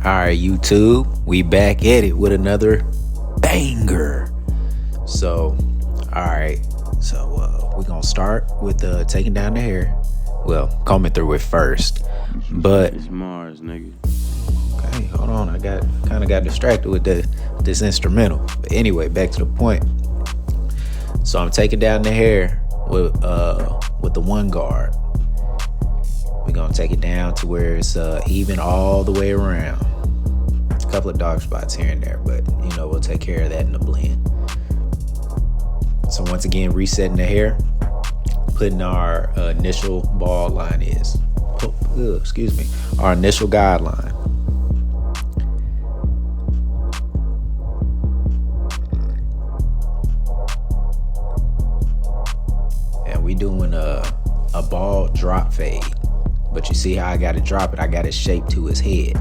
Alright, YouTube, we back at it with another banger. So, we're gonna start with taking down the hair. Well, combing through it first. But it's Marz, nigga. Okay, hold on. I kind of got distracted with this instrumental. But anyway, back to the point. So I'm taking down the hair with the one guard. We're gonna take it down to where it's even all the way around. A couple of dark spots here and there, but we'll take care of that in the blend. So once again, resetting the hair, putting our initial bald line is. Our initial guideline. And we doing a bald drop fade. But you see how I got to drop it? I got it shaped to his head.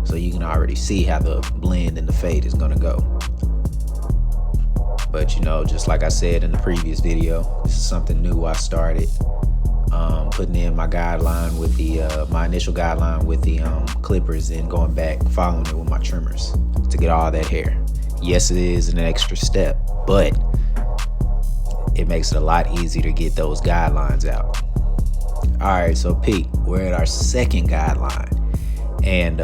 So you can already see how the blend and the fade is going to go. But just like I said in the previous video, this is something new I started. Putting in my guideline with my initial guideline with the clippers and going back, following it with my trimmers to get all that hair. Yes, it is an extra step, but it makes it a lot easier to get those guidelines out. Alright, so Pete, we're at our second guideline. And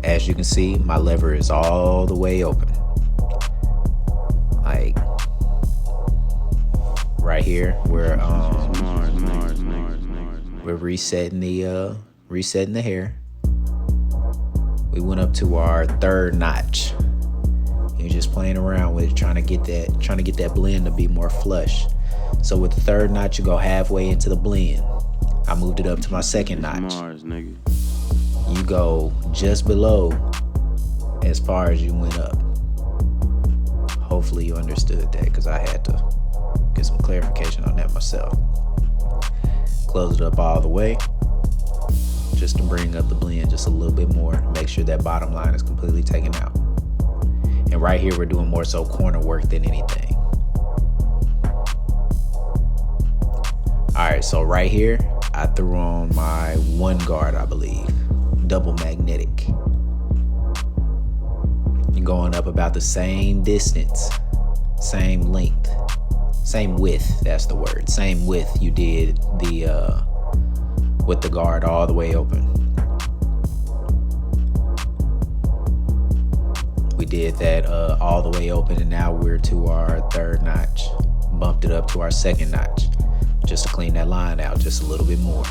as you can see, my lever is all the way open. Like right here, we're resetting the hair. We went up to our third notch. You're just playing around with it, trying to get that blend to be more flush. So with the third notch, you go halfway into the blend. I moved it up to my second notch. Marz, nigga. You go just below as far as you went up. Hopefully you understood that, because I had to get some clarification on that myself. Close it up all the way, just to bring up the blend just a little bit more. Make sure that bottom line is completely taken out. And right here, we're doing more so corner work than anything. All right, so right here, I threw on my one guard, I believe, double magnetic. You're going up about the same distance, same length, same width, that's the word. Same width you did with the guard all the way open. We did that all the way open, and now we're to our third notch. Bumped it up to our second notch, just to clean that line out just a little bit more.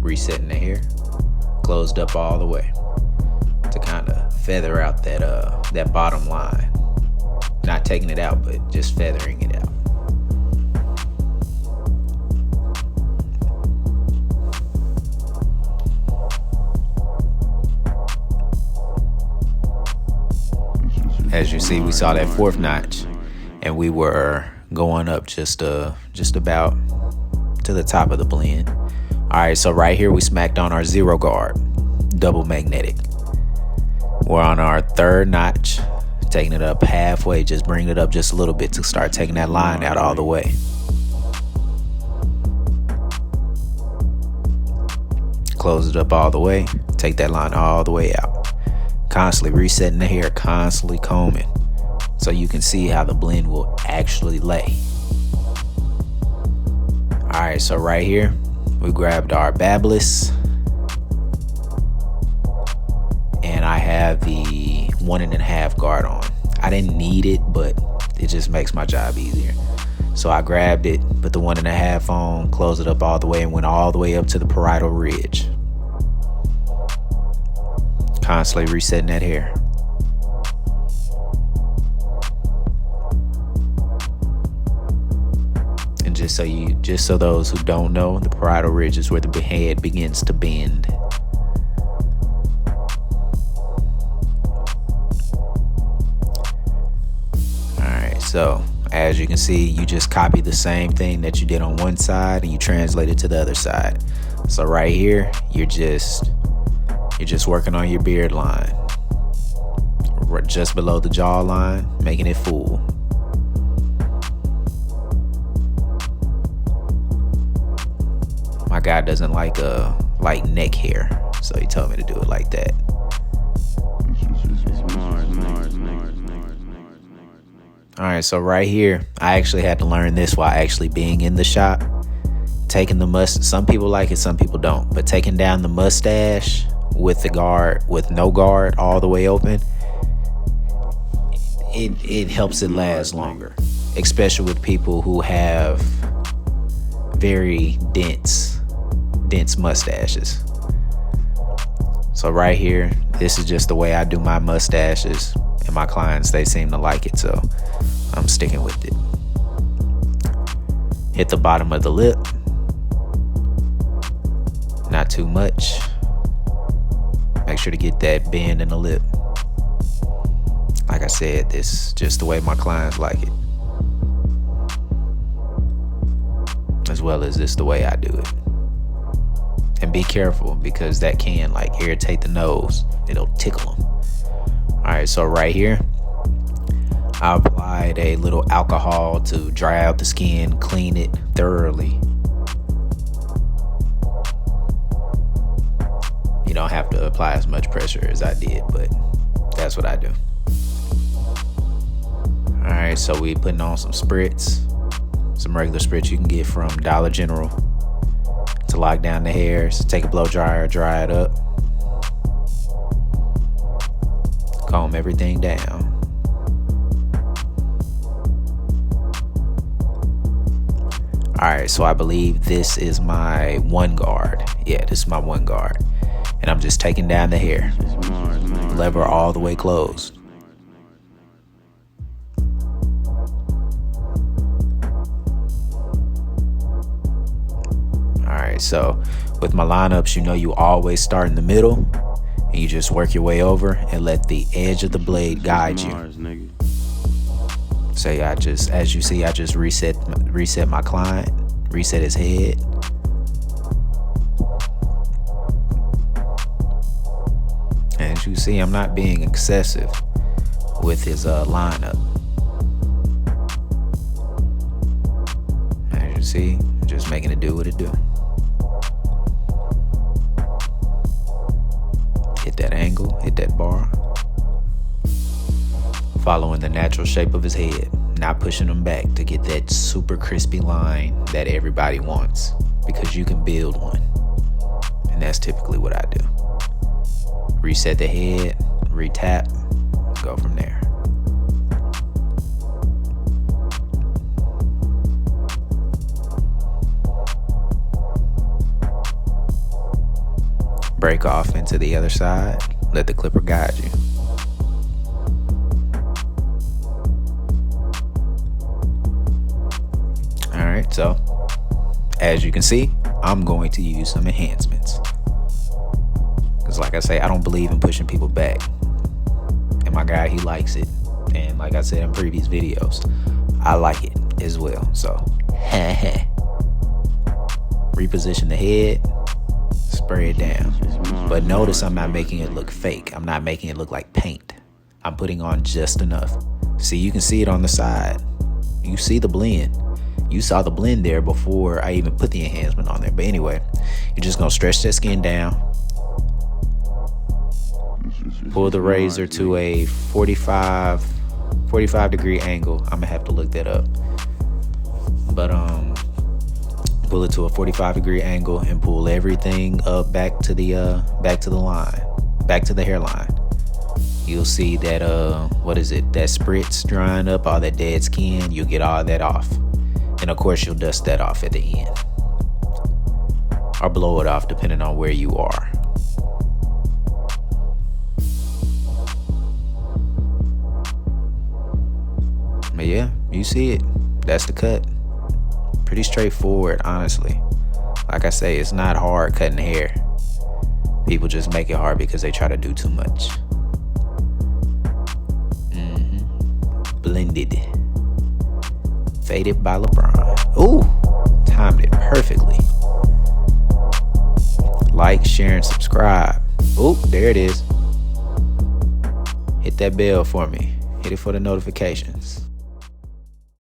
Resetting the hair, closed up all the way to kind of feather out that bottom line. Not taking it out, but just feathering it out. As you see, we saw that fourth notch, and we were going up just about to the top of the blend. All right, so right here we smacked on our zero guard, double magnetic. We're on our third notch, taking it up halfway, just bring it up just a little bit to start taking that line out all the way. Close it up all the way, take that line all the way out. Constantly resetting the hair, constantly combing, so you can see how the blend will actually lay. All right, so right here, we grabbed our babless, and I have the 1.5 guard on. I didn't need it, but it just makes my job easier. So I grabbed it, put the 1.5 on, closed it up all the way, and went all the way up to the parietal ridge. Constantly resetting that hair. And just so those who don't know, the parietal ridge is where the head begins to bend. Alright, so as you can see, you just copy the same thing that you did on one side and you translate it to the other side. So right here, you're just working on your beard line, just below the jawline, making it full. My My guy doesn't like neck hair, so he told me to do it like that. Alright, so right here, I actually had to learn this while actually being in the shop. Taking the some people like it, some people don't. But taking down the mustache with the guard, with no guard, all the way open, it helps it last longer. Especially with people who have very dense mustaches. So right here, this is just the way I do my mustaches. And my clients, they seem to like it, so I'm sticking with it. Hit the bottom of the lip. Not too much. Make sure to get that bend in the lip. Like I said, this is just the way my clients like it. As well as this the way I do it. And be careful, because that can like irritate the nose. It'll tickle them. Alright, so right here, I applied a little alcohol to dry out the skin, clean it thoroughly. You don't have to apply as much pressure as I did, but that's what I do. Alright, so we putting on some spritz. Some regular spritz you can get from Dollar General to lock down the hairs. Take a blow dryer, dry it up. Comb everything down. Alright, so I believe this is my one guard. Yeah, this is my one guard. And I'm just taking down the hair. Lever all the way closed. Alright, so with my lineups, you know you always start in the middle. And you just work your way over and let the edge of the blade guide you. So yeah, as you see, I just reset my client, reset his head. And as you see, I'm not being excessive with his lineup. As you see, I'm just making it do what it do. Hit that angle, hit that bar. Following the natural shape of his head, not pushing him back to get that super crispy line that everybody wants, because you can build one. And that's typically what I do. Reset the head, retap, go from there. Break off into the other side, let the clipper guide you. Alright, so as you can see, I'm going to use some enhancements. Because like I say, I don't believe in pushing people back. And my guy, he likes it. And like I said in previous videos, I like it as well. So, reposition the head, spray it down. But notice I'm not making it look fake. I'm not making it look like paint. I'm putting on just enough. See, you can see it on the side. You see the blend. You saw the blend there before I even put the enhancement on there. But anyway, you're just gonna stretch that skin down. Pull the razor to a 45 degree angle. I'm gonna have to look that up. But pull it to a 45 degree angle and pull everything up back to the line, back to the hairline. You'll see that that spritz drying up, all that dead skin. You'll get all that off. And of course, you'll dust that off at the end. Or blow it off, depending on where you are. But yeah, you see it. That's the cut. Pretty straightforward, honestly. Like I say, it's not hard cutting hair. People just make it hard because they try to do too much. Blended. Faded by LeBron. Ooh, timed it perfectly. Like, share, and subscribe. Ooh, there it is. Hit that bell for me. Hit it for the notifications.